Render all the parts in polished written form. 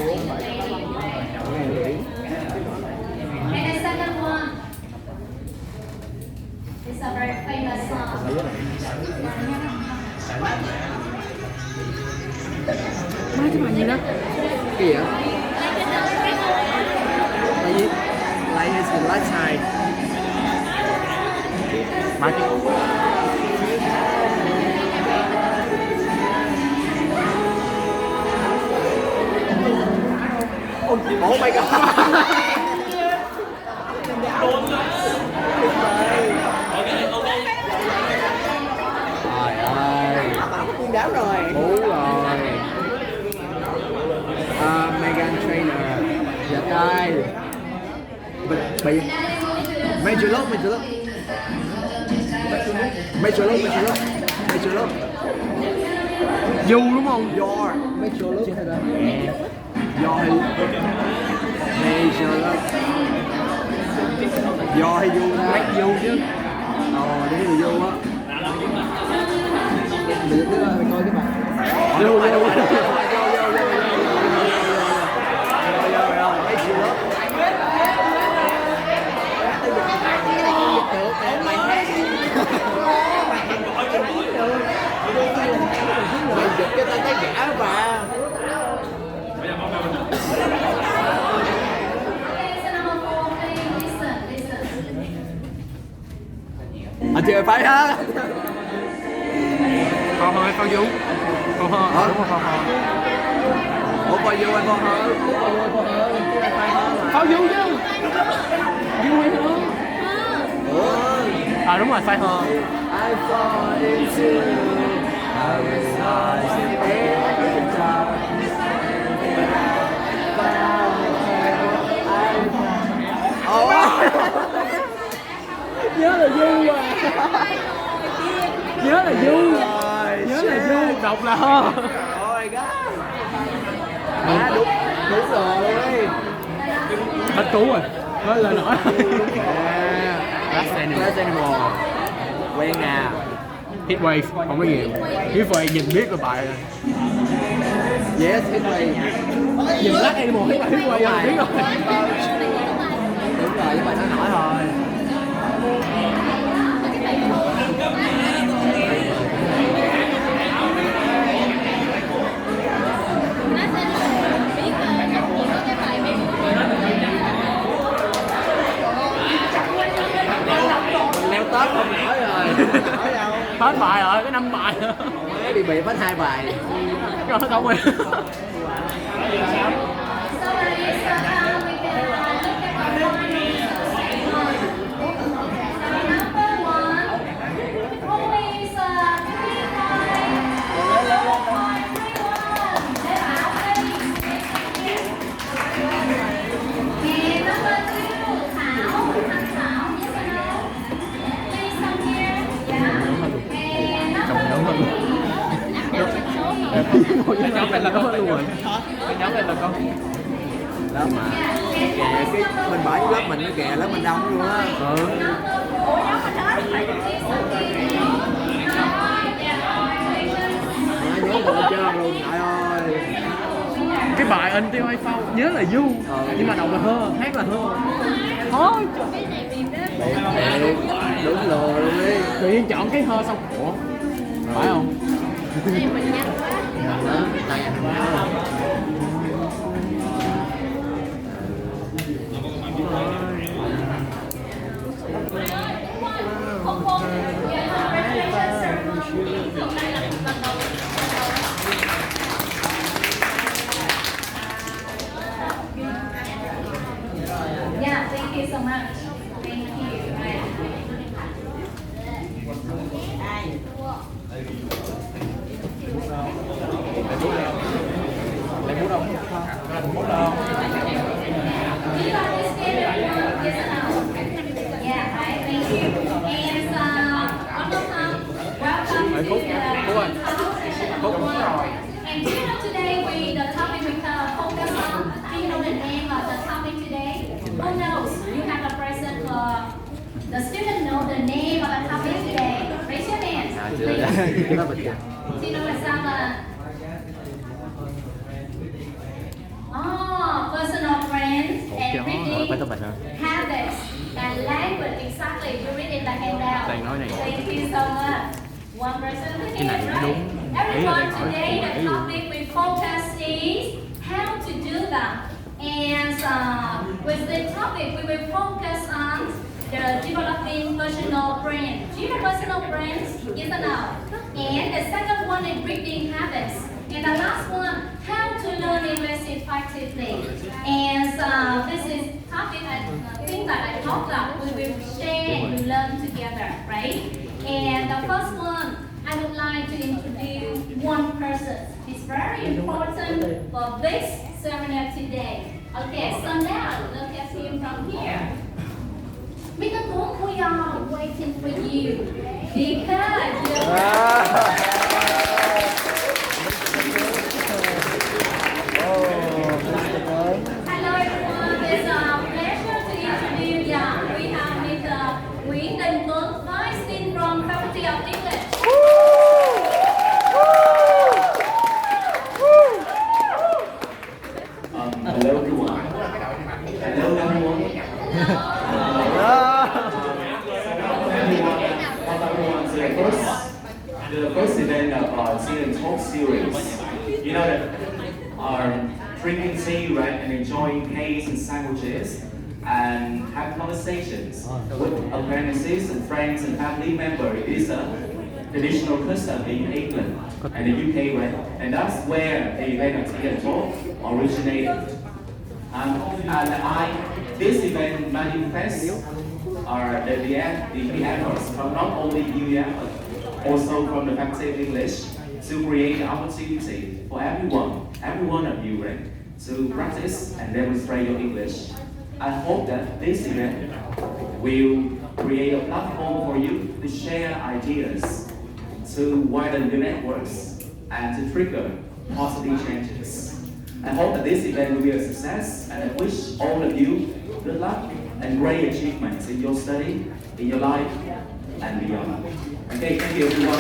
And the second one is a very famous song. Má cái bài gì đó? Cái gì vậy? Tại vì Light is the light side. Má cái oh my god. Trời ơi. Cuốn đáo rồi. Đúng rồi. Megan Trainor. Dạ trai. Bị Major Love. Du đúng không? Your Major Love. Do hay du make du chứ đúng là du á mình coi cái bài du mày giật cái tay cái gã bà. Anh chị phải ha. Con hơi con du. Con hơi đúng không con hơi. Ủa con du anh con hơi. Con du chứ. Du hay hơn. À đúng rồi phải hơn. I fall into nhớ là du à. Nhớ là du đọc là ho. Oh my god. Đúng rồi. Hết cứu rồi. Hết lời nói. Last Animal. Quen nè. Heatwave không có nhiều. Heatwave nhìn biết là bài rồi. Yes, Heatwave. Nhìn Last Animal Heatwave biết rồi. Đúng rồi, với bài nó nổi thôi. Leo Tết không nổi rồi. Hết bài rồi, cái 5 bài nữa. Bị hết 2 bài. Rồi hết đâu rồi. Cái nhóm này là có luôn rồi. Cái nhóm này là con lớp mà kìa cái mình bỏ lớp mình nó kìa lớp mình đông luôn á. Nhớ bộ trơn luôn trời ơi. Cái bài anh tiêu hay phao nhớ là du nhưng mà đọc là hơ, hát là hơ. Thôi. Đúng rồi luôn đi. Tự nhiên chọn cái hơ xong ủa phải không? Yeah, thank you so much. Thank you. Lấy bút đâu? Bút đâu? Yeah, right. Thank you. And one more time, welcome to And do you know today the topic we focus on? Do you know the name of the topic today? Who knows? You have a present. The student know the name of the topic today. Raise your hands, please. Do you know what some? Oh, present Cái này here, cũng đúng. right? Ý là Everyone, đang hỏi today hỏi the luôn. topic we focus is how to do that. And with the topic, we will focus on the developing personal brand. Do you have personal brands? Yes or no? And the second one is reading habits. And the last one, how to learn English effectively. And this is topic I think that I talked about. We will share and learn together, right? And the first one, I would like to introduce one person. It's very important for this seminar today. Okay, so now look at him from here. Mr. Tuấn, we are waiting for you because hello everyone, it's a pleasure to introduce you. We have Mr. Nguyễn Đình Tuấn, Vice Dean from Faculty of English. Hello everyone. Hello everyone. The first event of our Tea&Talk series. You know that drinking tea, right, and enjoying cakes and sandwiches, and have conversations with apprentices and friends and family members is a traditional custom in England and the UK, right? And that's where the event of Tea&Talk originated. This event manifests the efforts from not only UEF but also from the Faculty of English to create the opportunity for every one of you, right, to practice and demonstrate your English. I hope that this event will create a platform for you to share ideas, to widen your networks, and to trigger positive changes. I hope that this event will be a success, and I wish all of you good luck and great achievements in your study, in your life, and beyond. Okay, thank you everyone.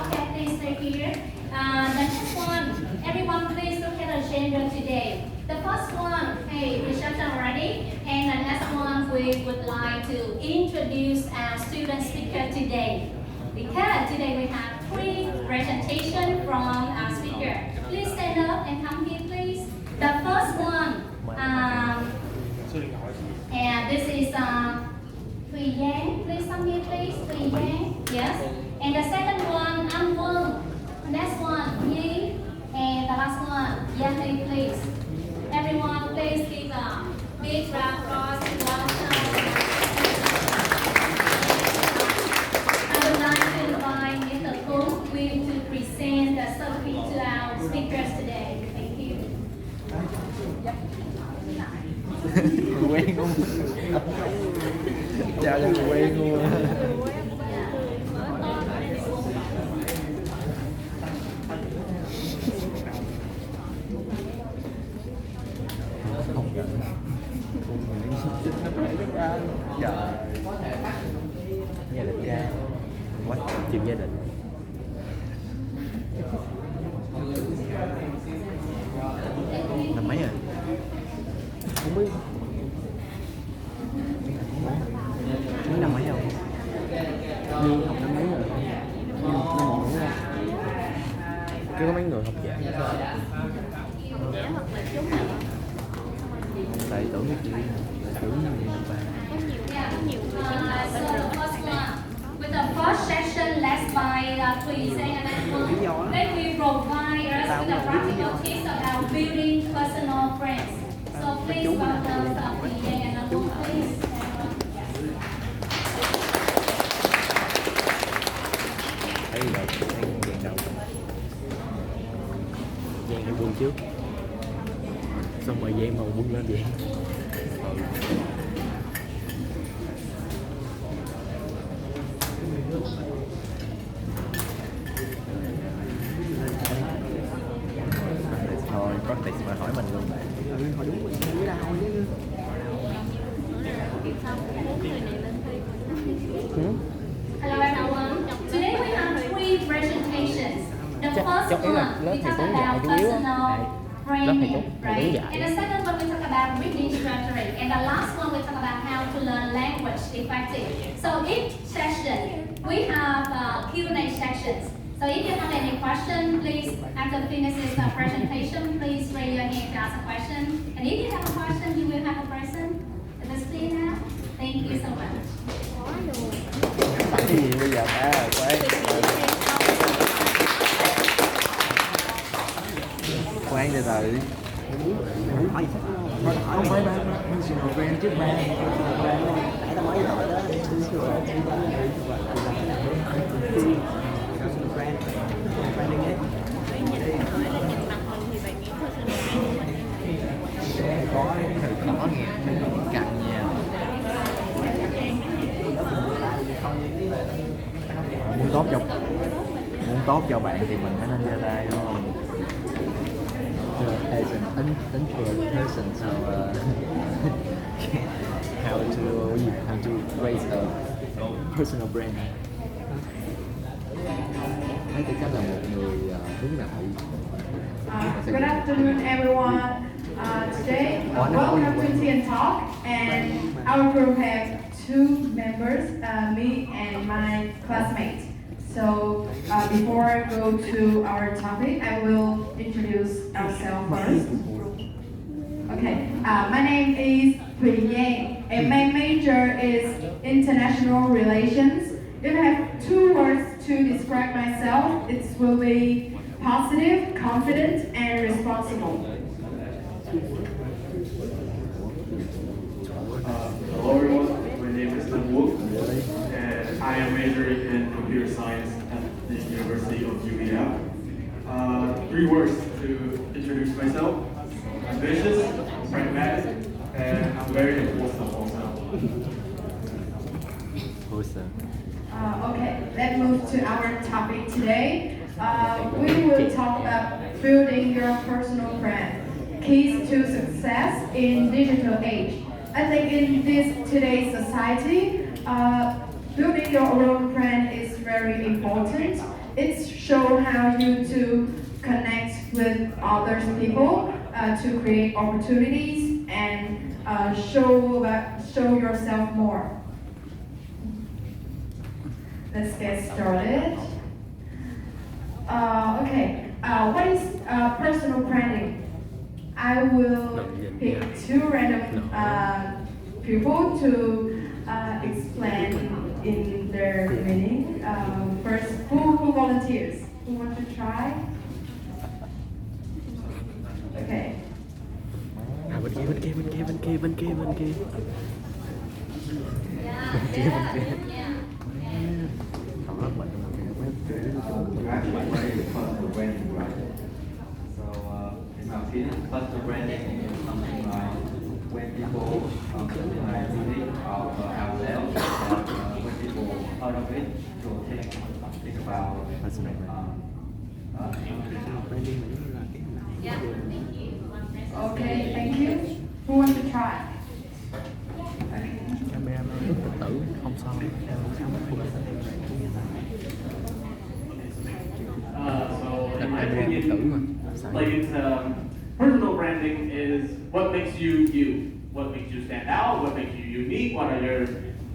Okay, please stay here. The next one, everyone please look at the agenda today. The first one, hey, reception already. And the next one, we would like to introduce our student speaker today. Because today we have 3 presentations from our speaker. Please stand up and come here, please. The first one, and this is Thùy Giang. Please come here, please. Thùy Giang. Yes. And the second one, Anh Quân. Next one, Nhi. And the last one, Yanni, please. Everyone, please give a big round of applause to welcome. I would like to invite Mr. Tuấn to present the subject to our speakers today. Thank you. Quen không? Chào là quen luôn. Không nhận. Trời. Gia đình ra. Quá chuyện gia đình. Năm mấy rồi? Không biết. Mấy năm mấy không? Như học năm mấy rồi? Năm một đúng không? Cứ có mấy người học giảng. Tại tưởng cái chuyện tưởng như năm ba. So the first one, with the first section led by Thùy Giang and Anh Quân, they will provide us with a practical tips about building personal brands. So please welcome Thùy Giang and Anh Quân, please. Thấy rồi, thấy dàn đầu. Dàn em quân trước. Xong rồi dàn màu quân lên vậy. Thôi, practice mà hỏi mình luôn. Hỏi đúng rồi, đâu chứ. Hello everyone. Today we have 3 presentations. The first one, we talk about personal framing, right? And the second one we talk about reading strategy, and the last one we talk about how to learn language effective. So each session we have Q&A sections. So if you have any question, please after finish this presentation, please raise your hand to ask a question. And if you have a question, you will have a person. Is this clear now? Thank you so much. Cái gì bây giờ khoan từ từ không phải ba personal brand chứ ba tại tao mới hỏi đó branding ấy có từ khó nghe cặn nhiều muốn tốt cho bạn thì mình phải nên ra tay đúng không? As an introvert person, so how to raise a personal brand. Thấy tư cách là một người hướng nội. Good afternoon, everyone. Today, welcome to Tea&Talk, and our group has two members, me and my classmate. So before I go to our topic, I will introduce ourselves first. Okay, my name is Hui Yang, and my major is international relations. If I have two words to describe myself, it will be positive, confident, and responsible. Hello everyone, my name is Tan Wu, and I am majoring in computer science at the University of UVF. 3 words to introduce myself: ambitious, pragmatic, and I'm very impulsive also. Okay, let's move to our topic today. We will talk about building your personal brand, keys to success in digital age. I think in this today's society, building your own brand is very important. It shows how you to connect with other people, to create opportunities and show yourself more. Let's get started. What is personal branding? I will pick 2 random people to explain in their meaning. First, who volunteers? Who wants to try? Okay. Bên kia. In my opinion, personal branding is something like when people like think of ourselves, when people out of it to think about Okay, thank you. Who wants to try? Tử không sao. So in my opinion, like it's personal branding is what makes you you, what makes you stand out, what makes you unique, what are your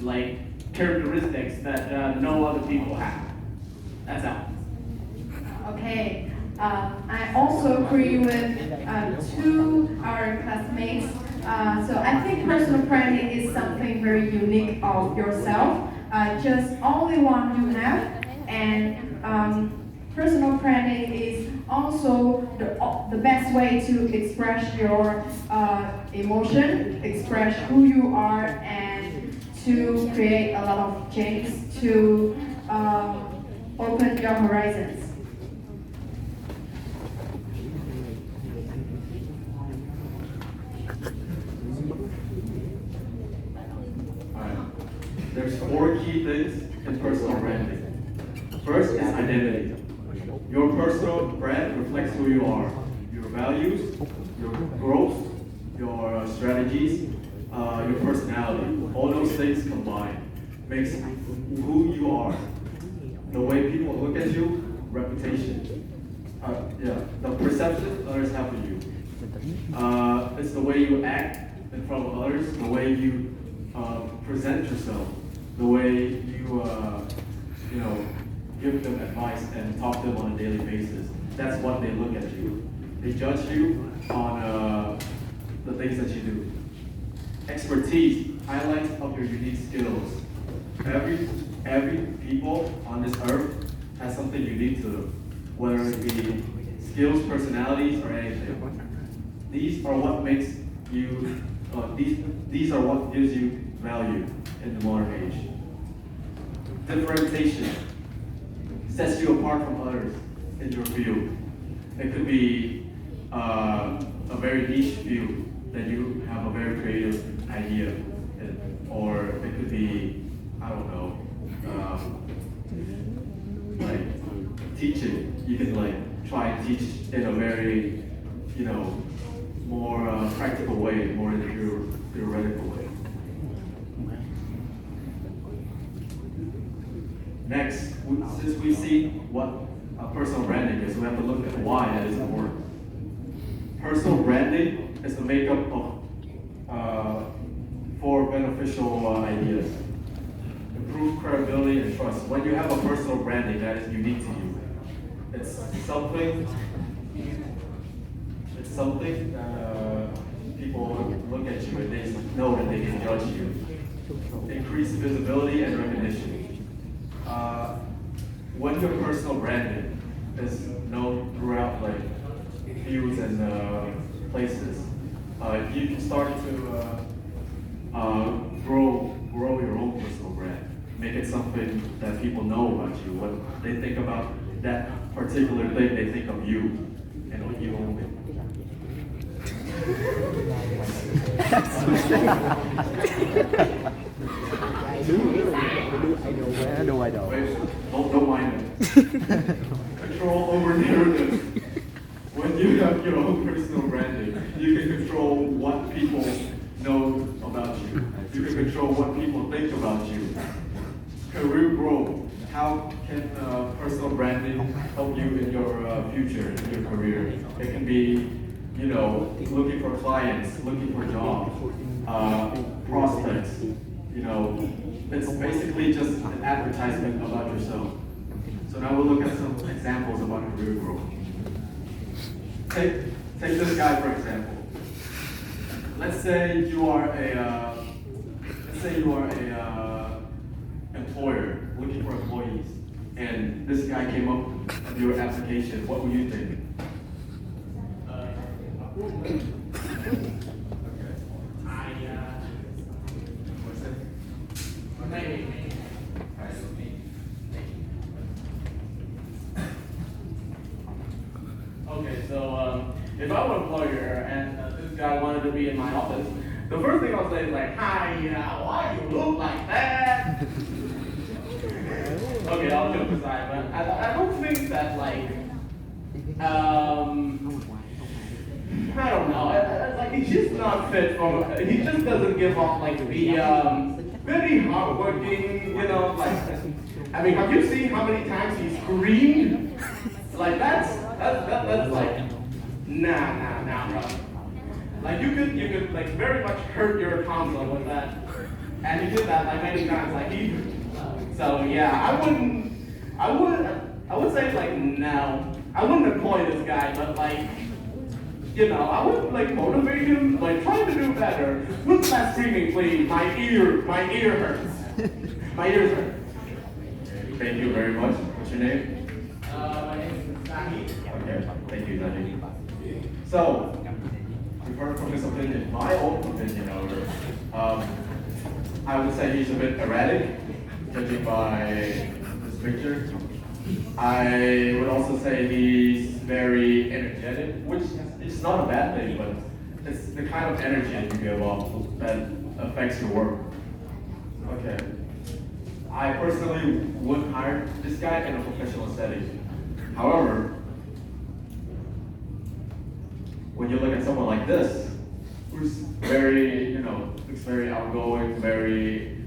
like characteristics that no other people have. That's all. Okay. I also agree with 2 our classmates. So I think personal branding is something very unique of yourself, just only one you have, and personal branding is also the best way to express your emotion, express who you are, and to create a lot of change, to open your horizons. There's 4 key things in personal branding. First is identity. Your personal brand reflects who you are, your values, your growth, your strategies, your personality. All those things combined makes who you are. The way people look at you, reputation. The perception others have of you. It's the way you act in front of others, the way you present yourself, the way you give them advice and talk to them on a daily basis. That's what they look at you. They judge you on the things that you do. Expertise, highlights of your unique skills. Every people on this earth has something unique to them, whether it be skills, personalities, or anything. These are what makes you. These are what gives you value in the modern age. Differentiation sets you apart from others in your field. It could be a very niche field that you have a very creative idea in, or it could be, I don't know, like teaching. You can like try and teach in a very, more practical way, more in a theoretical way. Next, since we see what personal branding is, we have to look at why that is important. Personal branding is the makeup of four beneficial ideas. Improve credibility and trust. When you have a personal branding that is unique to you, it's something people look at you and they know that they can judge you. Increase visibility and recognition. When your personal branding is known throughout like fields and places, you can start to grow your own personal brand. Make it something that people know about you. When they think about that particular thing, they think of you and what you only. Wait, don't mind it. Control over narrative. When you have your own personal branding, you can control what people know about you. You can control what people think about you. Career growth. How can personal branding help you in your future, in your career? It can be, looking for clients, looking for jobs, prospects. It's basically just an advertisement about yourself. So now we'll look at some examples about career growth. Take this guy for example. Let's say you are a employer looking for employees, and this guy came up with your application. What would you think? Okay, so if I were an employer and this guy wanted to be in my office, the first thing I'll say is like, hi, why you look like that? Okay, I'll joke aside, but I don't think that like, I don't know, like he's just not fit for, he just doesn't give off like the very hardworking, like, I mean, have you seen how many times he screamed? Like that's like, nah, bro. Like you could like very much hurt your console with that, and he did that like many times. Like so yeah, I would say like no, I wouldn't employ this guy, but like, I would like motivate him, like try to do better. What's that screaming, please? My ear hurts. My ears hurt. Thank you very much. What's your name? My name is Sahi. Okay, thank you, Dani. So, we've heard from his opinion. My own opinion, however, I would say he's a bit erratic, judging by this picture. I would also say he's very energetic, which is not a bad thing, but it's the kind of energy that you give off that affects your work. Okay. I personally wouldn't hire this guy in a professional setting. However, when you look at someone like this, who's very, looks very outgoing, very,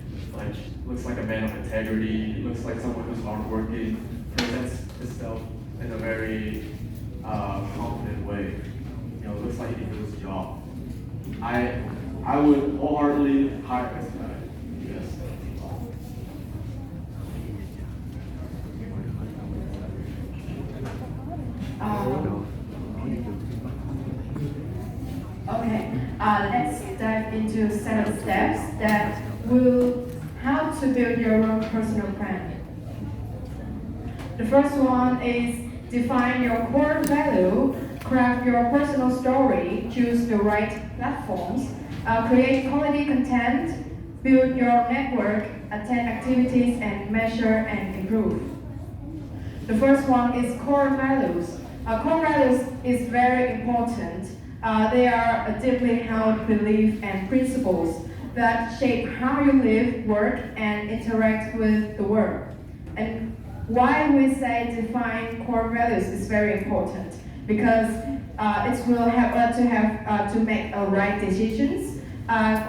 looks like a man of integrity, looks like someone who's hardworking, presents himself in a very confident way. Looks like he can do job. I would wholeheartedly hire this guy. Yes. Okay, let's dive into 7 steps that will how to build your own personal brand. The first one is define your core value, craft your personal story, choose the right platforms, create quality content, build your network, attend activities, and measure and improve. The first one is core values. Core values is very important. They are a deeply held belief and principles that shape how you live, work, and interact with the world. And why we say define core values is very important because it will help us to make right decisions,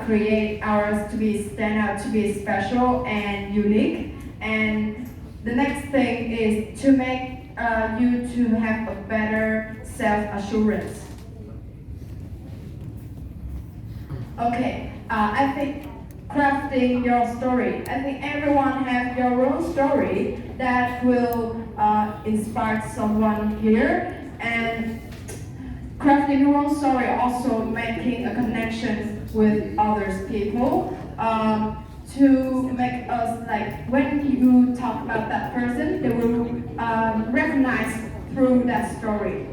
create ours to be stand out, to be special and unique. And the next thing is to make you to have a better self-assurance. Okay, I think crafting your story. I think everyone has your own story that will inspire someone here. And crafting your own story, also making a connection with others people to make us like when you talk about that person, they will recognize through that story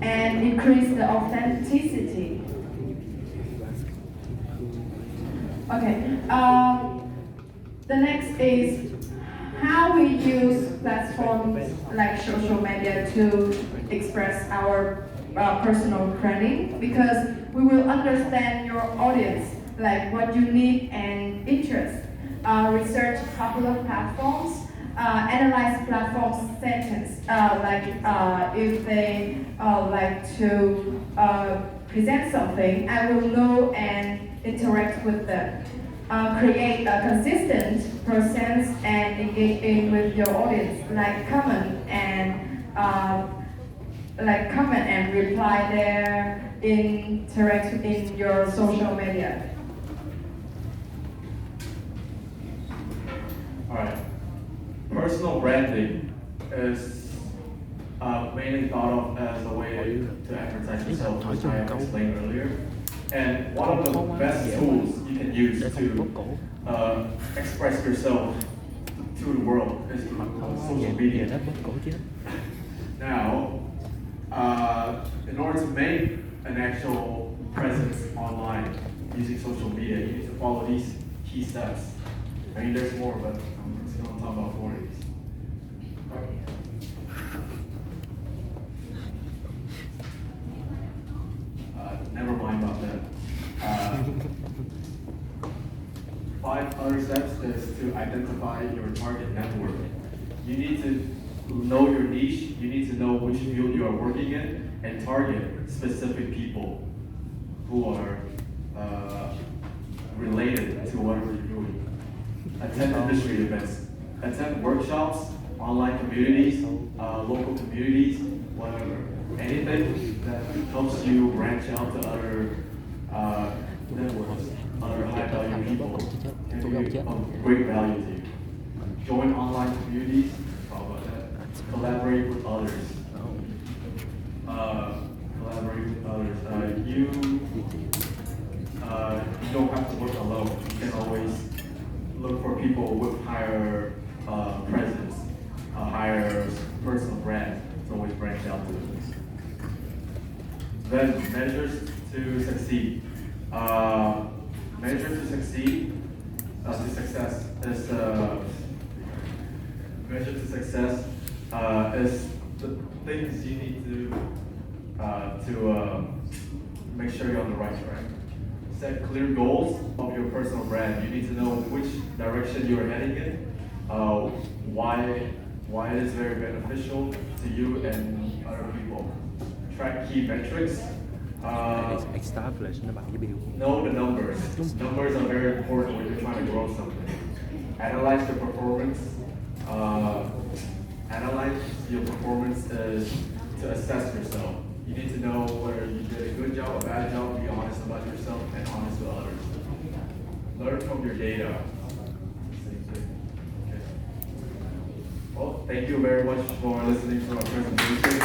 and increase the authenticity. Okay, the next is how we use platforms like social media to express our personal branding, because we will understand your audience, like what you need and interest. Research popular platforms, analyze platforms' sentence, if they like to present something, I will know and interact with them. Create a consistent presence and engaging with your audience, like comment and reply there, interact in your social media. All right. Personal branding is mainly thought of as a way to advertise yourself, which I explained earlier. And one of the best tools you can use to express yourself to the world is through social media. Now, in order to make an actual presence online using social media, you need to follow these key steps. I mean, there's more, but I'm just going to talk about 4 of these. Never mind about that. 5 other steps is to identify your target network. You need to know your niche, you need to know which field you are working in, and target specific people who are related to whatever you're doing. Attend industry events, attend workshops, online communities, local communities, whatever. Anything that helps you branch out to other networks, other high-value people, can be of great value to you. Join online communities, talk about that. Collaborate with others. You don't have to work alone. You can always look for people with higher presence, a higher personal brand to always branch out to. Then measures to succeed. Measure to succeed, to success is measure to success is the things you need to make sure you're on the right track. Set clear goals of your personal brand. You need to know which direction you're heading in, why it is very beneficial to you and other people. Track key metrics. Know the numbers. Numbers are very important when you're trying to grow something. Analyze your performance. Analyze your performance is to assess yourself. You need to know whether you did a good job or bad job, be honest about yourself and honest with others. Learn from your data. Same thing. Okay. Well, thank you very much for listening to our presentation.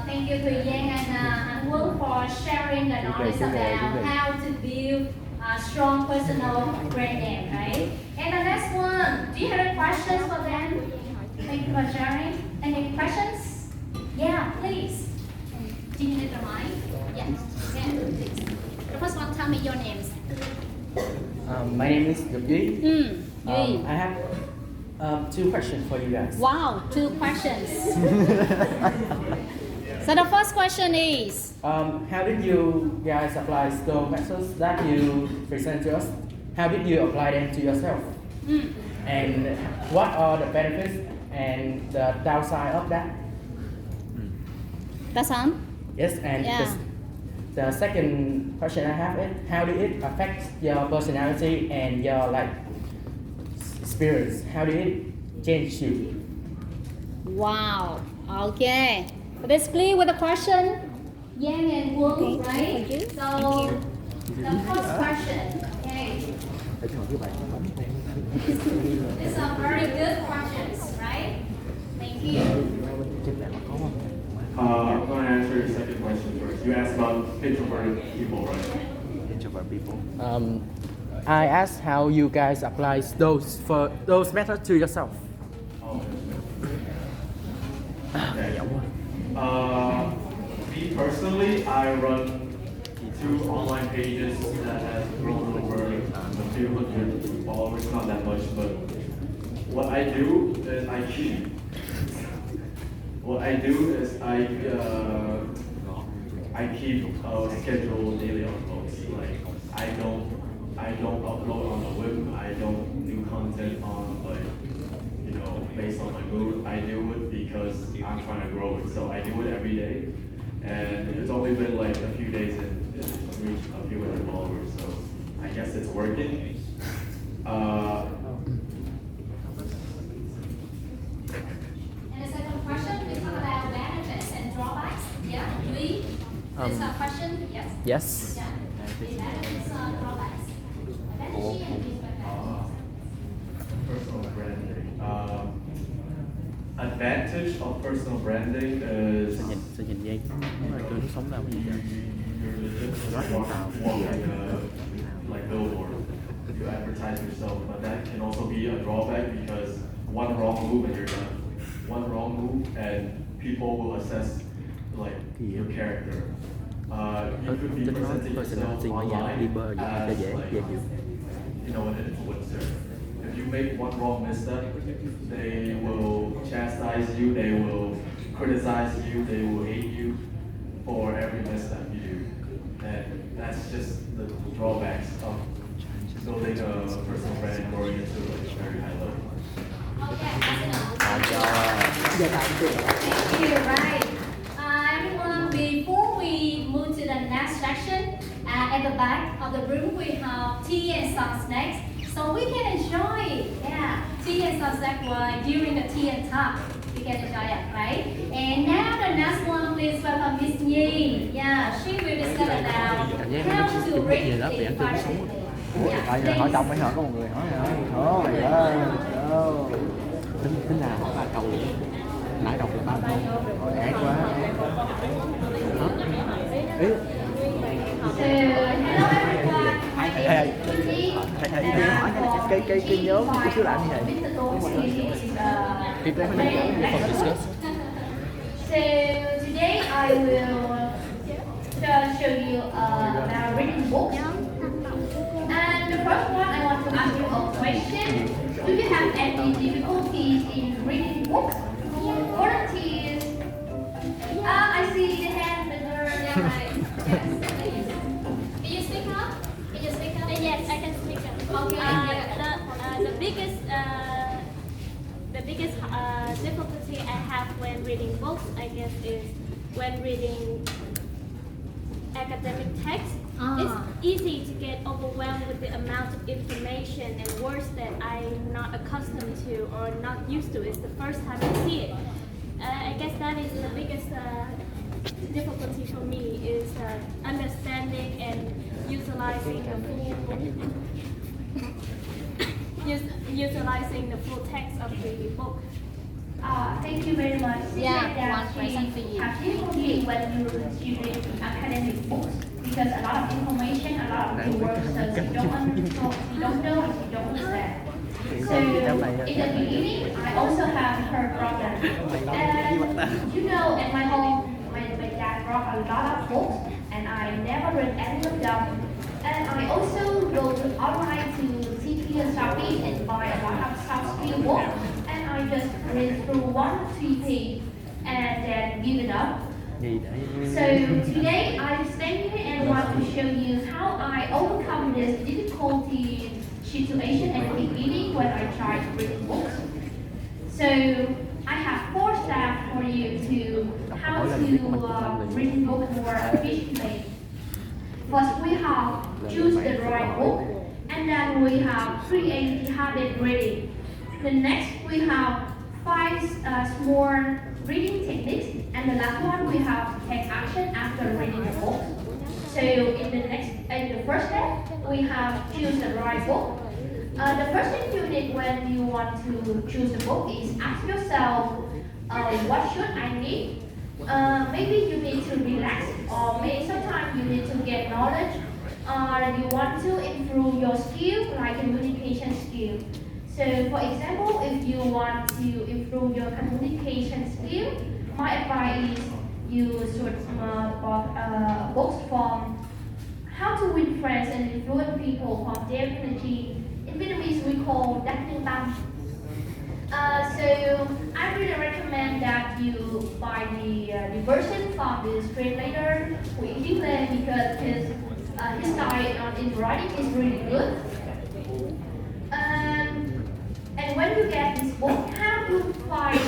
Thank you to Yang and Anh for sharing the knowledge about how to build a strong personal brand name, right? And the next one, do you have any questions for them? Thank you for sharing. Any questions? Yeah, please. Do you need the mic? Yeah, please. The first one, tell me your names. My name is Duy. Duy. I have 2 questions for you guys. Wow, 2 questions. So the first question is, How did you guys apply the methods that you present to us? How did you apply them to yourself? And what are the benefits and the downside of that? that's all? Yes, and Yeah. the second question I have is, how did it affect your personality and your experience? How did it change you? Wow. Okay. Basically, with the question, Yang and Wu, right? So the first question. Okay. These are very good questions, right? Thank you. I'm going to answer your second question first. You asked about introverted people, right? I asked how you guys apply those methods to yourself. Oh, okay. Me personally, I run 2 online pages that have grown over a few hundred followers, not that much, but what I do is I cheat. What I do is I keep a schedule daily uploads. Like I don't upload on a whim. I don't do content on based on my mood. I do it because I'm trying to grow it. So I do it every day, and it's only been like a few days and it's reached a few hundred followers. So I guess it's working. And the second question, we talk about benefits and drawbacks. Yeah, Lee, this a question? Yes. Yes. Yeah. The benefits and drawbacks. Advantage and disadvantage. Personal branding. Advantage of personal branding is you're legit walking like billboard. You advertise yourself, but that can also be a drawback because one wrong move and you're done. One wrong move and people will assess your character. You could be presenting yourself online as an influencer. If you make one wrong misstep, they will chastise you, they will criticize you, they will hate you for every misstep you do. And that's just the drawbacks of building a personal brand and growing into a very high level. Okay, thank you, right. Everyone, before we move to the next section, at the back of the room we have tea and some snacks. So we can enjoy, tea and some snacks during the tea and talk. We can enjoy it, right? And now the next one, please welcome Miss Nhi. Yeah, she will discuss about how to rate the fashion. Hỏi chồng phải hỏi có một người hỏi hả? Trời ơi, tính ra hỏi 3 câu vậy. Nãy đọc là 3 câu. Hỏi ác quá. Ý. Hello everyone. Thầy hỏi cái nhóm cái số làm như vậy. So today I will show you about reading books. And the first one I want to ask you a question. Do you have any difficulties in reading books? Volunteers? I see the hand, the girl, yes, please. Can you speak up? Can you speak up? Yes, I can speak up. Okay. The biggest difficulty I have when reading books, I guess, is when reading academic text. It's easy to get overwhelmed with the amount of information and words that I'm not accustomed to or not used to. It's the first time I see it. I guess that is the biggest difficulty for me is understanding and utilizing the utilizing the full text of the book. Thank you very much. She Yeah, said that one question for she you. have difficulty when she read academic books because a lot of information, a lot of new words that she don't know and she don't understand. So in the beginning, I also have her problem. And you know, at my home, my dad brought a lot of books, and I never read any of them. And I also go to online to TP and Shopee and buy a lot of soft skill books. And I just read through 1 or 3 pages and then give it up. So today I'm standing here and want to show you how I overcome this difficulty situation at the beginning when I tried to read books. So I have 4 steps for you to how to read book more efficiently. First, we have choose the right book, and then we have create the habit reading. The next, we have 5 small reading techniques, and the last one, we have take action after reading the book. So in the first step, we have choose the right book. The first thing you need when you want to choose the book is ask yourself, what should I need? Maybe you need to relax, or maybe sometimes you need to get knowledge, or you want to improve your skill, like communication skill. So for example, if you want to improve your communication skill, my advice is you should books from How to Win Friends and Influence People from Dale Energy. In Vietnamese, we call Đắc Nhân Tâm. So I really recommend that you buy the version from the screenwriter Huy Lê because his style in writing is really good. And when you get this book, how you find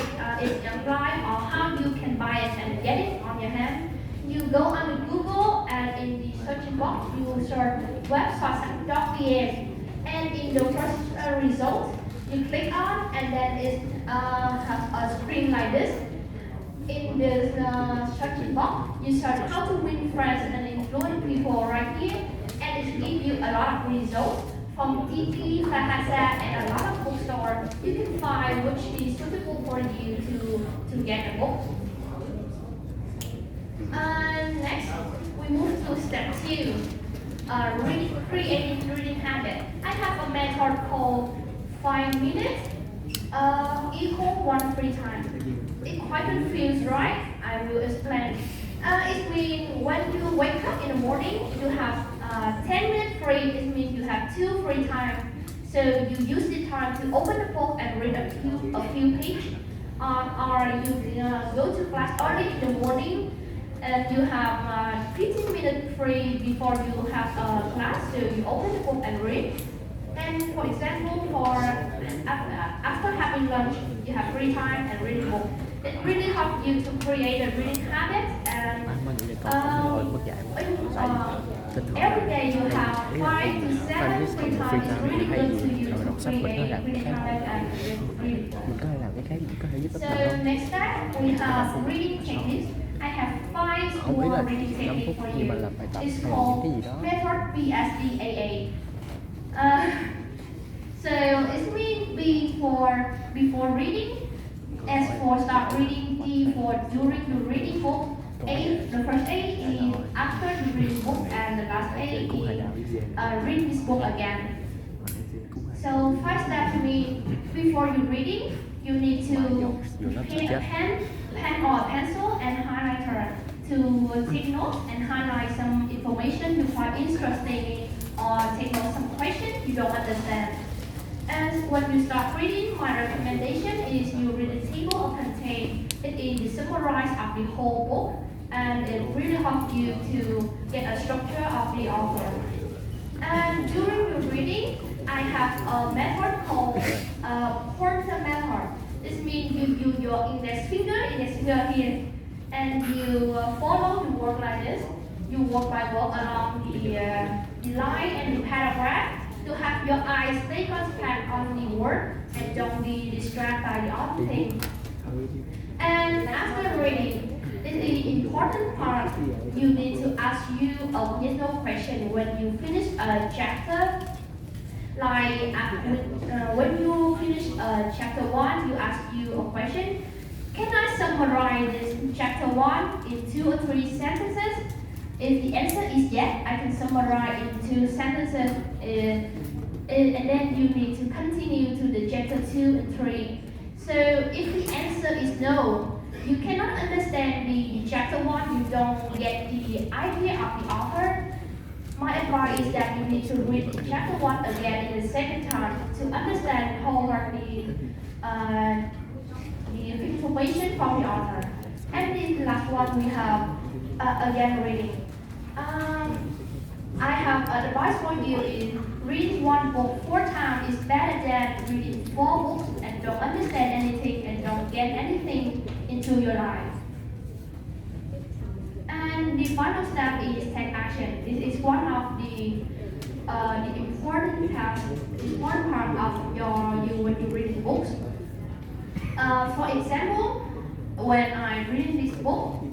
it online or how you can buy it and get it on your hand? You go on Google and in the search box you search website.vn, and in the first result you click on, and then it has a screen like this. In this search box you search how to win friends and influence people right here, and it gives you a lot of results from TP, Bahasa, and a lot of bookstores. You can find which is suitable for you to get a book. Next, we move to step 2, creating reading habit. I have a method called 5 minutes equal 1 free time. It quite confused, right? I will explain. It means when you wake up in the morning, you have 10 minutes free. It means you have 2 free time. So you use the time to open the book and read a few pages. Or you go to class early in the morning, and you have 15 minutes free before you have a class. So you open the book and read. And for example, after having lunch, you have free time and read the book. It really helps you to create a reading habit, and every day you have 5 to 7 free time. It's really good to you to create a reading habit and read. So next step, we have reading techniques. I have 5 small reading techniques for you. It's called method BSDAA. So it means before reading, S for start reading, D for during the reading book, A, the first A is after you read the book, and the last A is read this book again. So 5 steps mean before you reading, you need to get a pen or a pencil and highlighter to take notes and highlight some information you find interesting, or take note some questions you don't understand. And when you start reading, my recommendation is you read the table of content. It is the summary of the whole book, and it really helps you to get a structure of the author. And during your reading, I have a method called pointer method. This means you use your index finger here, and you follow the word like this. you work by work along the line and the paragraph to have your eyes stay concentrated on the word and don't be distracted by the other thing. And after reading, this is the important part. You need to ask you a yes/no question when you finish a chapter. Like when you finish chapter 1, you ask you a question. Can I summarize this chapter 1 in 2 or 3 sentences? If the answer is yes, I can summarize in 2 sentences. And then you need to continue to the chapter 2 and 3. So if the answer is no, you cannot understand the chapter 1, you don't get the idea of the author. My advice is that you need to read chapter 1 again in the second time to understand wholeheartedly the information from the author. And in the last one, we have again reading. I have advice for you is reading one book 4 times is better than reading 4 books and don't understand anything and don't get anything into your life. And the final step is take action. This is one of the important part of you when you read books. For example, when I read this book,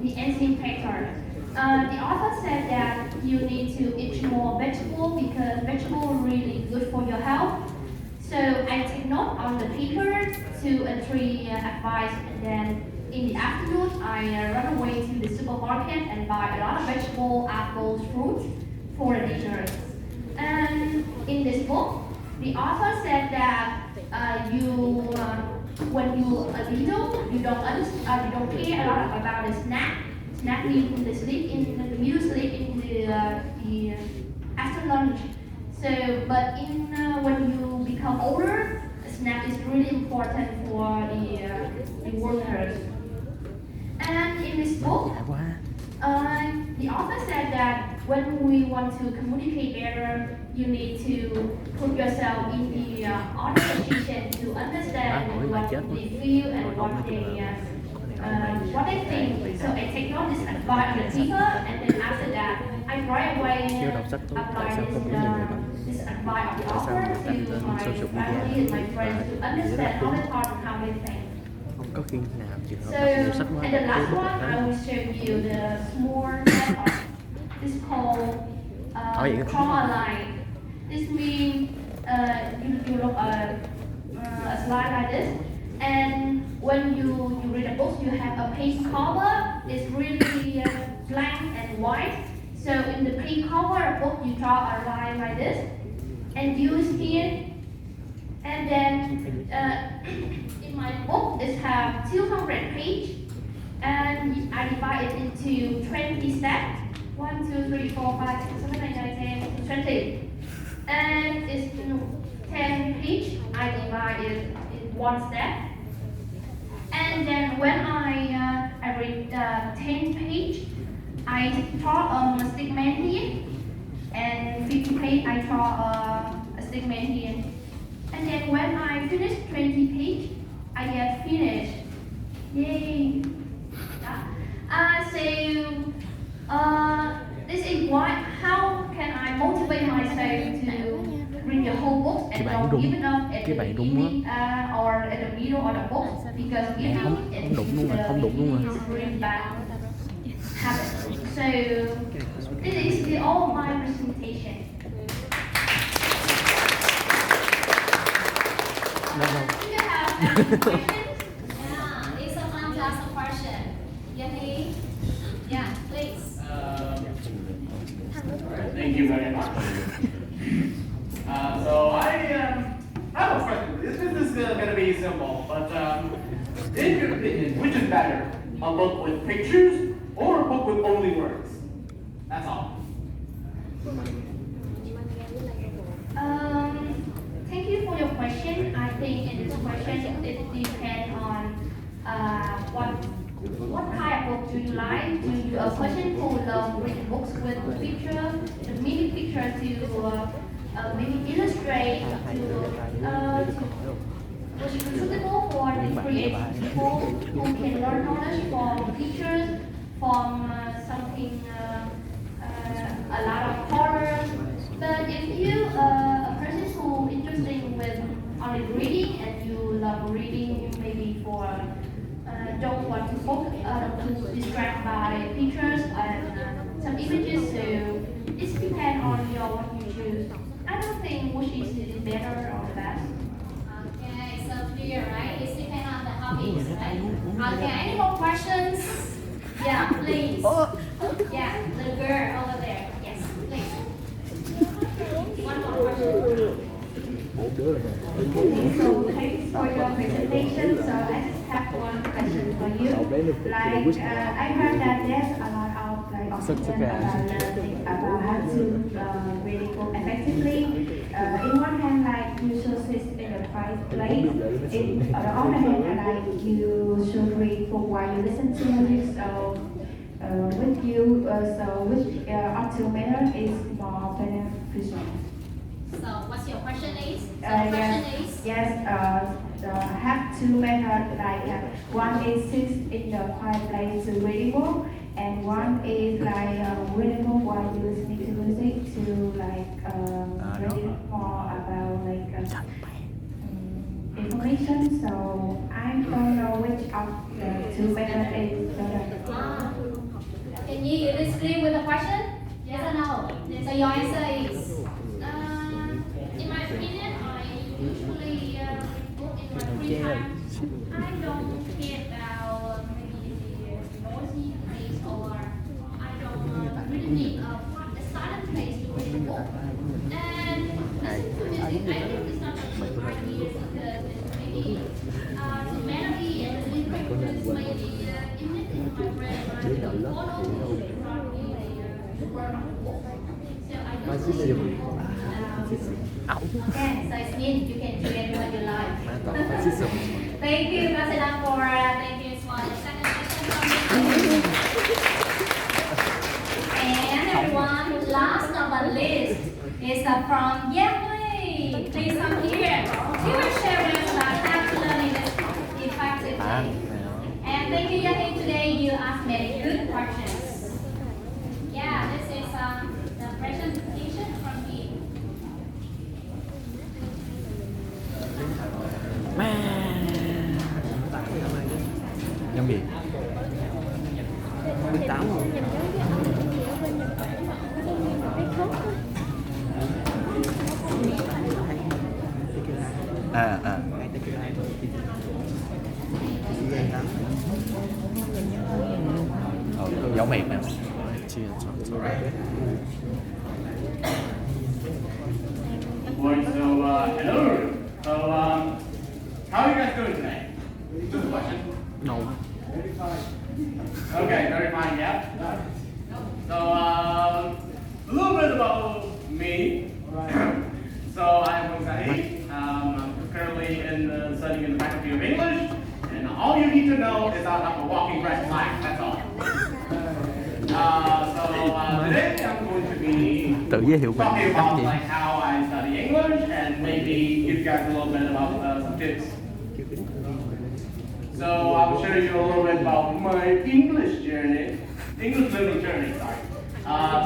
the enzyme factor. The author said that you need to eat more vegetable because vegetable are really good for your health. So I take note on the paper 2 and 3 advice, and then in the afternoon I run away to the supermarket and buy a lot of vegetable, apples, fruits for the dinner. And in this book, the author said that when you are little, you don't care a lot about the snack. Snack means the sleep in the middle sleep in the after lunch. So, but when you become older, snack is really important for the workers. And in this book, the author said that when we want to communicate better, you need to put yourself in the other position to understand what they feel and what they think. So I take note this advice on the paper, and then after that, I right away apply this advice of the author to my family and my friends to understand how they talk and how they think. Không có khi nào trường hợp So, đọc nhiều sách quá and the last không one, I will show you the small method. This is called trauma line. This means you look a slide like this, and when you read a book, you have a page cover. It's really blank and white. So in the page cover of book, you draw a line like this, and use here. And then in my book, it has 200 pages, and I divide it into 20 steps. 1, 2, 3, 4, 5, 6, 7, 8, 9, 10, 20. And it's 10 pages. I divide it in 1 step. And then when I read 10 page, I draw a stickman here. And 50 page, I draw a stickman here. And then when I finish 20 page, I get finished. Yay! This is why. How can I motivate myself to read the whole book and don't give it up at the beginning or at the middle of the book? Because giving it is really bad habit. So this is all my presentation. Do you have any questions? Yeah, it's a fantastic question. Yanni? Yeah, please. Thank you very much. So I have a question. This is going to be simple, but in your opinion, which is better? A book with pictures or a book with only words? That's all. Thank you for your question. I think in this question it depends on what kind of book do you like? Do you a person who loves reading books with pictures, the mini picture to maybe illustrate which is suitable for the creative people who can learn knowledge from pictures. from something a lot of horror. But if you a person who interested with only reading and you love reading, maybe for don't want to focus to distract by pictures and some images, so it depends on your what you choose. I don't think which is better or the best. Okay, so clear, right? It depends on the hobbies, right? Okay, any more questions? Yeah, please. Yeah, the girl over there. Yes, please. One more question. So thanks for your presentation. So I just have one question for you. Like I heard that there's a lot of like opinion about learning about how to read a book effectively. In one hand, like you should sit in a quiet place. In on the other hand, like you should read book while you listen to music. So with you, so which of two method is more beneficial? So what's your question is? So the question is? Yes, have two methods, like one is sit in the quiet place to read book, and one is like reading book while you listening to music to like read more about like information. So I don't know which of the two methods is better. Can you disagree with the question? Yes or no? So your answer is? In my opinion, I usually read book in my free time. I don't care about maybe the noisy place or I don't really need a silent place to read a book. And listening to music, I think it's not a good idea because maybe the melody and the lyrics maybe imitate my brain, but I don't follow probably the word of the book. So I don't think Okay, so it means you can create what you like. Thank you, President, for thank you for the second question from me. And everyone, last but not least, is from Yangwei. Please come here. You will share with us about how to learn this effectively. And thank you, Yang. Today you asked many good questions. Yeah, this is the presentation from me. Nhân gì? 18 không? Dấu miệng nè. Right, so hello. So how are you guys doing today? Just a question. No. Okay, very fine, yeah. So a little bit about me. So I'm Wang Zahid. I'm currently studying in the Faculty of English, and all you need to know is I have a walking red flag. That's all. Today I'm going to be Tự giới thiệu mình talking cách about gì? like how I study English and maybe give you guys a little bit about some tips. So I'll show you a little bit about my English learning journey. Sorry.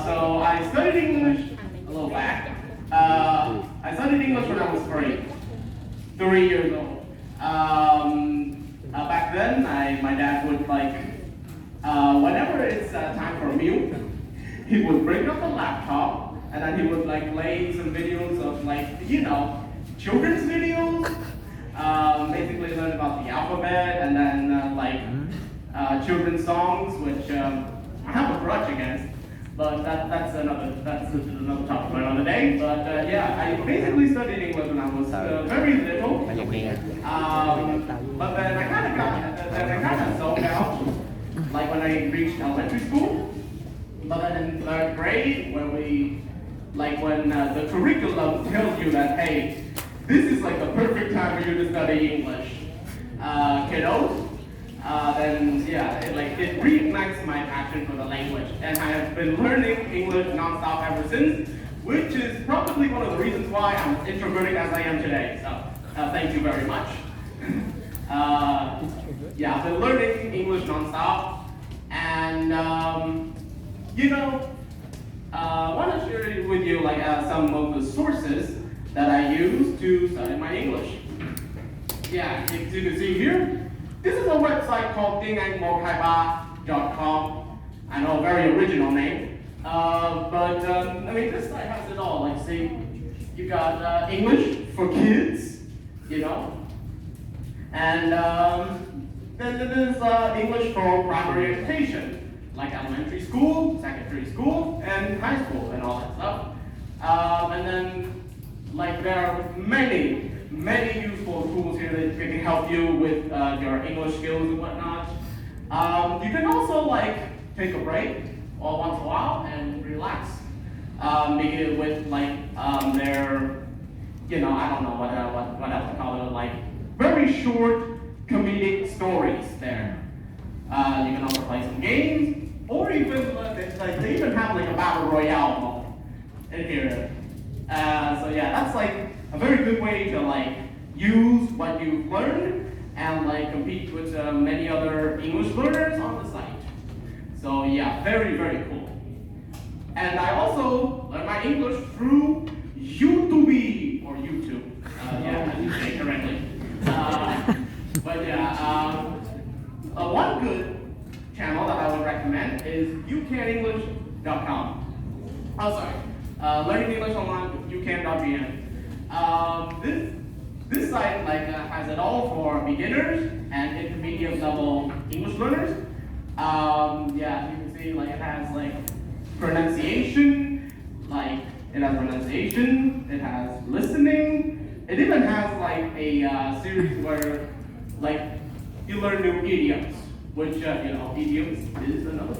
So I studied English a little back. I studied English when I was 3 years old. Back then, my dad would like, whenever it's time for a meal, he would bring up the laptop and then he would like play some videos of like, you know, children's videos. Basically learn about the alphabet and then children's songs, which I have a grudge against, but that's another topic for another day. But yeah, I basically studied English when I was very little. But then I kind of zoned out, like when I reached elementary school. But then in 3rd grade, when the curriculum tells you that, hey, this is like the perfect time for you to study English, kiddos. Then yeah, it reignites my passion for the language, and I have been learning English nonstop ever since, which is probably one of the reasons why I'm as introverted as I am today. So thank you very much. Yeah, I've been learning English nonstop, And I want to share with you like some of the sources that I use to study my English. Yeah, as you can see here, this is a website called tea&Talk.com. I know, a very original name. This site has it all. Like, see, you got English for kids, and then there's English for primary education, like elementary school, secondary school, and high school, and all that stuff. And then, like, there are many useful tools here that can help you with your English skills and whatnot. You can also, like, take a break all once in a while and relax. With like their, I don't know what else to call it, like very short comedic stories there. You can also play some games, or even they even have like a battle royale mode in here. So yeah, that's like a very good way to like use what you've learned and like compete with many other English learners on the site. So yeah, very cool. And I also learned my English through YouTube or YouTube. Yeah, I didn't say it correctly. One good channel that I would recommend is youcanenglish.com. Oh, sorry. Learning English online with youcan.vn. This site has it all for beginners and intermediate level English learners. As you can see, it has pronunciation, it has listening, it even has a series where you learn new idioms, which idioms is another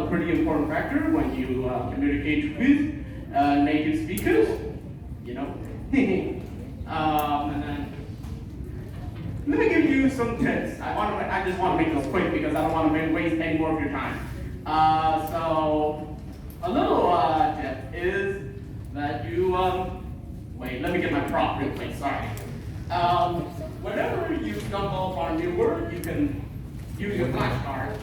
pretty important factor when you communicate with native speakers, and then let me give you some tips. I just want to make this quick because I don't want to waste any more of your time. So a little tip is that you wait. Let me get my prop real quick. Sorry. Whenever you stumble upon a new word, you can use your flashcard.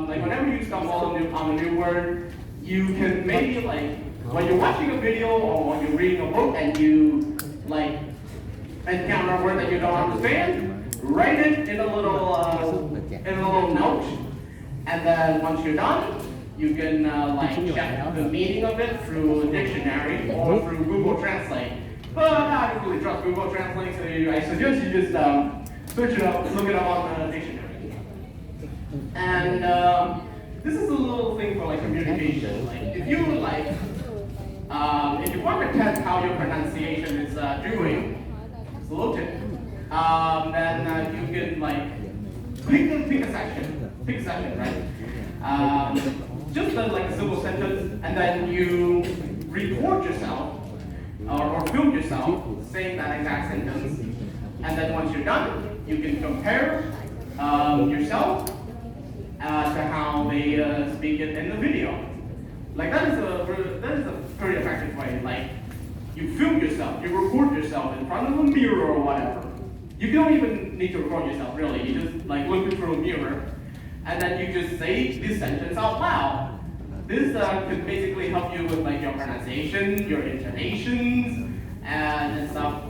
Whenever you stumble on a new word, you can maybe when you're watching a video or when you're reading a book and you encounter a word that you don't understand, write it in a little note, and then once you're done, you can check the meaning of it through a dictionary or through Google Translate. But I don't really trust Google Translate, so I suggest you just search it up, look it up on the dictionary. And this is a little thing for communication. If you want to test how your pronunciation is doing, it's a little tip. Then you can pick a section, right? Just a simple sentence, and then you record yourself or film yourself saying that exact sentence. And then once you're done, you can compare yourself to how they speak it in the video. That is a pretty effective way. You film yourself, you record yourself in front of a mirror or whatever. You don't even need to record yourself really. You just look through a mirror, and then you just say this sentence out loud. This could basically help you with your pronunciation, your intonations, and stuff.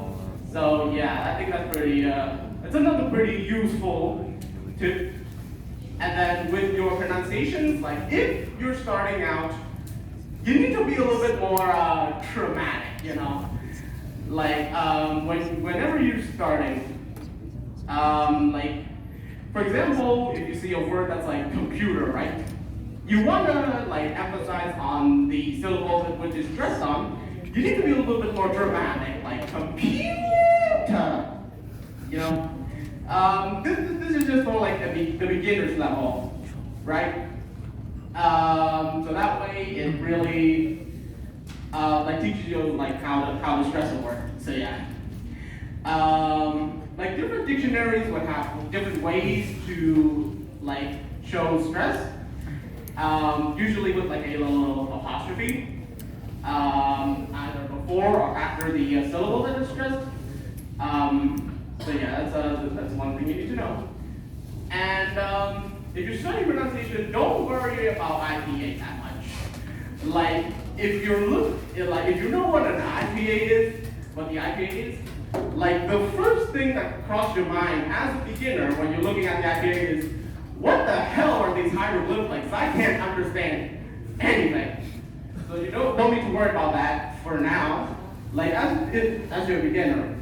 So yeah, I think that's pretty. It's another pretty useful tip. And then with your pronunciations, if you're starting out, you need to be a little bit more dramatic, whenever you're starting, for example, if you see a word that's computer, right? You want to emphasize on the syllables which is stressed on. You need to be a little bit more dramatic, computer. This is just for the beginner's level, right? So that way it really teaches you how to stress a word. So yeah. Different dictionaries would have different ways to show stress. Usually with a little apostrophe, either before or after the syllable that is stressed. So yeah, that's one thing you need to know. And if you're studying pronunciation, don't worry about IPA that much. Like, if you know what an IPA is, what the IPA is, like the first thing that crosses your mind as a beginner when you're looking at the IPA is, what the hell are these hieroglyphics? I can't understand anything. So you don't need to worry about that for now. Like as you're a beginner,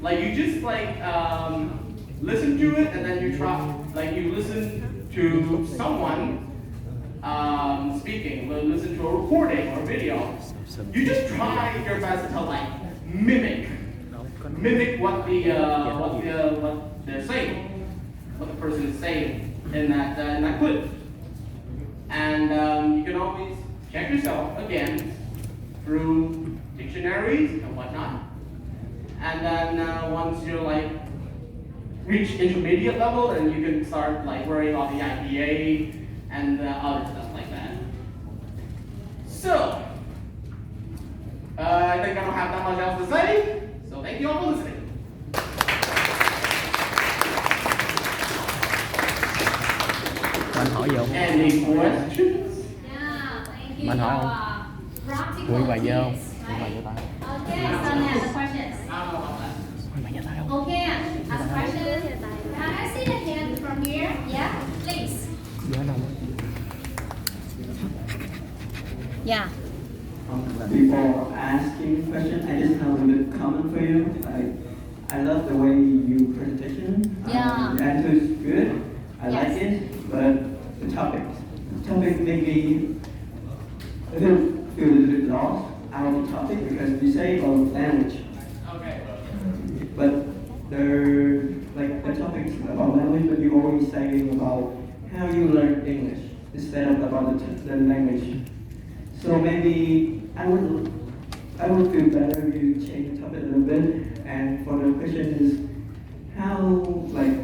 like you just listen to it and then you try, like you listen to someone speaking, listen to a recording or video. You just try your best to like mimic what they're saying, what the person is saying in that clip. And you can always check yourself again through dictionaries and whatnot. And then once you're like reach intermediate level, then you can start like worrying about the IPA and other stuff like that. So I think I don't have that much else to say. So thank you all for listening. Anh hỏi gì không? Any questions? Yeah, thank you Bạn hỏi for không? practical Quyện bài vô không? tips, Quyện bài vô right? tay. Okay, so now the questions. I don't know about that. Quyện bài vô tay không? Okay, ask questions. Can I see the hand from here? Yeah, please. Dạ đâu? Yeah. Before asking question, I just have a little comment for you. I love the way you presentation. Yeah. The answer is good. I Yes. like it, but the topic made me feel a little bit lost out of the topic because we say about language, Okay. but the topics about language, but you always saying about how you learn English instead of about the language. So maybe I would feel better if you change the topic a little bit. And for the question is, how, like,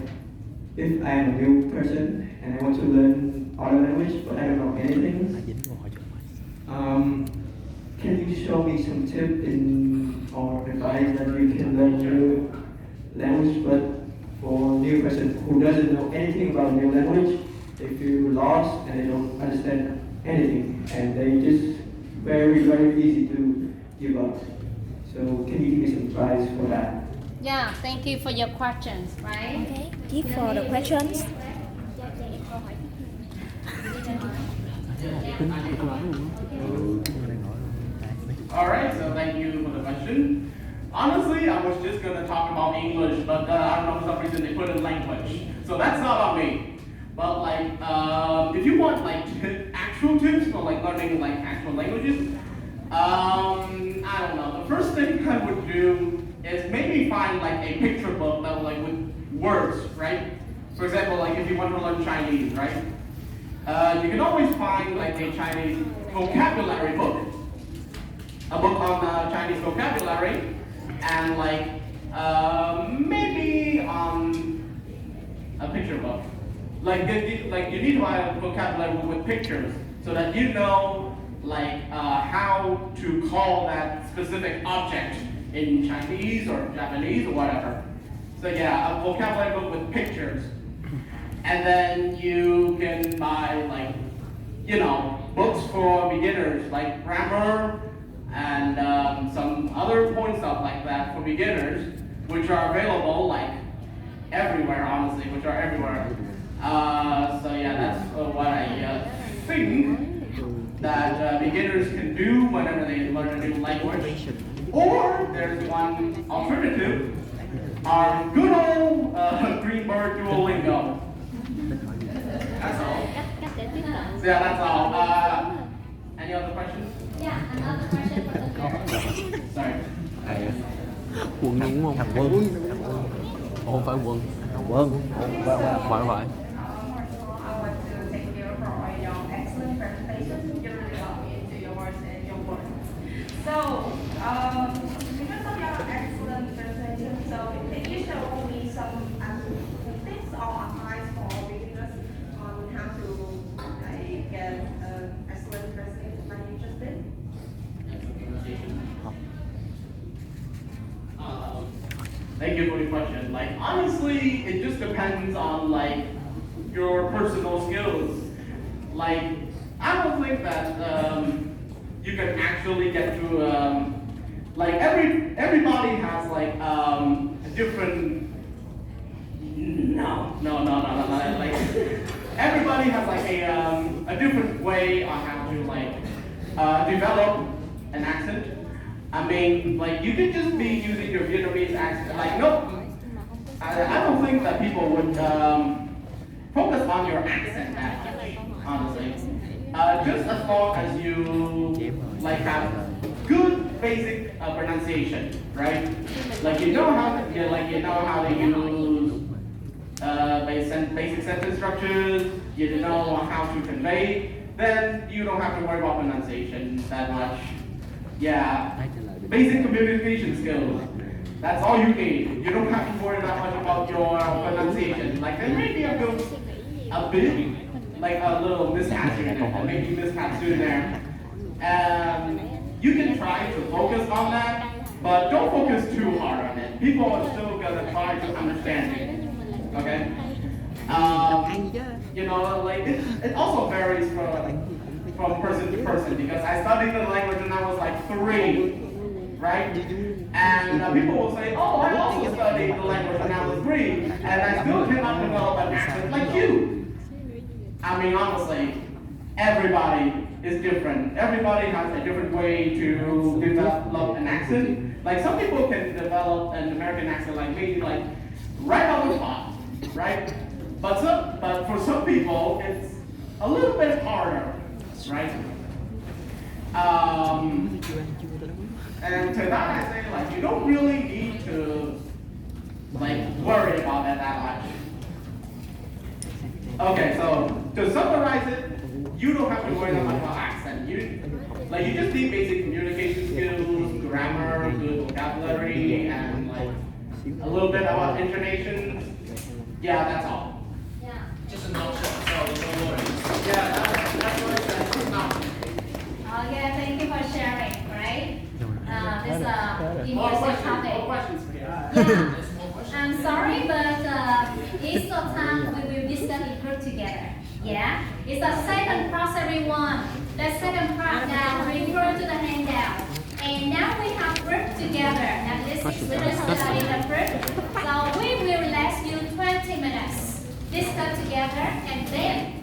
if I am a new person and I want to learn other language but I don't know anything, can you show me some tip or advice that you can learn new language, but for new person who doesn't know anything about new language, they feel lost and they don't understand anything and they just very, very easy to give up. So can you give me some advice for that? Yeah, thank you for your questions, right? Okay, tip for the questions. Alright, so thank you for the question. Honestly, I was just going to talk about English, but I don't know for some reason they put in language. So that's not on me. But like, if you want like actual tips for like learning like actual languages, I don't know. The first thing I would do is maybe find like a picture book that like with words, right? For example, like if you want to learn Chinese, right? You can always find like a Chinese vocabulary book, a book on Chinese vocabulary, and like maybe a picture book. Like you need to have a vocabulary book with pictures so that you know like how to call that specific object in Chinese or Japanese or whatever. So yeah, a vocabulary book with pictures. And then you can buy like, you know, books for beginners like grammar and some other point stuff like that for beginners, which are available like everywhere, honestly, which are everywhere. So yeah, that's what I think that beginners can do whenever they learn a new language. Or there's one alternative, our good old Greenberg Duolingo. That's all. So yeah, that's all. Any other questions? Yeah, another question for the girl. Sorry. Quân đúng không? Thằng Quân. Ồ, không phải Quân. Quân. Phải phải. I want to thank you for your excellent presentation. You really got me into your words and your work. So, because of your excellent presentation, so can you show me some tips or advice for beginners on how to get excellent presentation like you just did? Thank you for the question. Like honestly, it just depends on like your personal skills. Like, I don't think that you can actually get to, like everybody has like a different, no, like everybody has like a different way on how to like develop an accent. I mean, like you could just be using your Vietnamese accent. Like, no, I don't think that people would focus on your accent that much, honestly. Just as long as you like have good basic pronunciation, right? Like you know how to, you know how to use basic sentence structures. You know how to convey. Then you don't have to worry about pronunciation that much. Yeah, basic communication skills. That's all you need. You don't have to worry that much about your pronunciation. Like there may be a bit, like a little mishap here and there, and maybe mishaps here and there. You can try to focus on that, but don't focus too hard on it. People are still gonna try to understand you. Okay? You know, like it also varies from person to person because I studied the language when I was like 3, right? And people will say, oh, I also studied the language when I was 3, and I still cannot develop an accent like you. I mean, honestly, everybody is different. Everybody has a different way to develop an accent. Like some people can develop an American accent like me, like right on the spot, right? But for some people, it's a little bit harder, right? And to that I say, like, you don't really need to like worry about it that much. Okay, so to summarize it, you don't have to worry that much about accent. You just need basic communication skills, grammar, good vocabulary, and like a little bit about intonation. Yeah, that's all. Yeah. Just a nutshell, so don't worry. Yeah, that's what it says. Okay, thank you for sharing, right? This More interesting topic. questions for you. Yeah. I'm sorry, but it's the time we will discuss in group together. Yeah? It's the second part, everyone. The second part now refer to the handout. And now we have group together. And this is students that in the group. So we will last you 20 minutes. Discuss together and then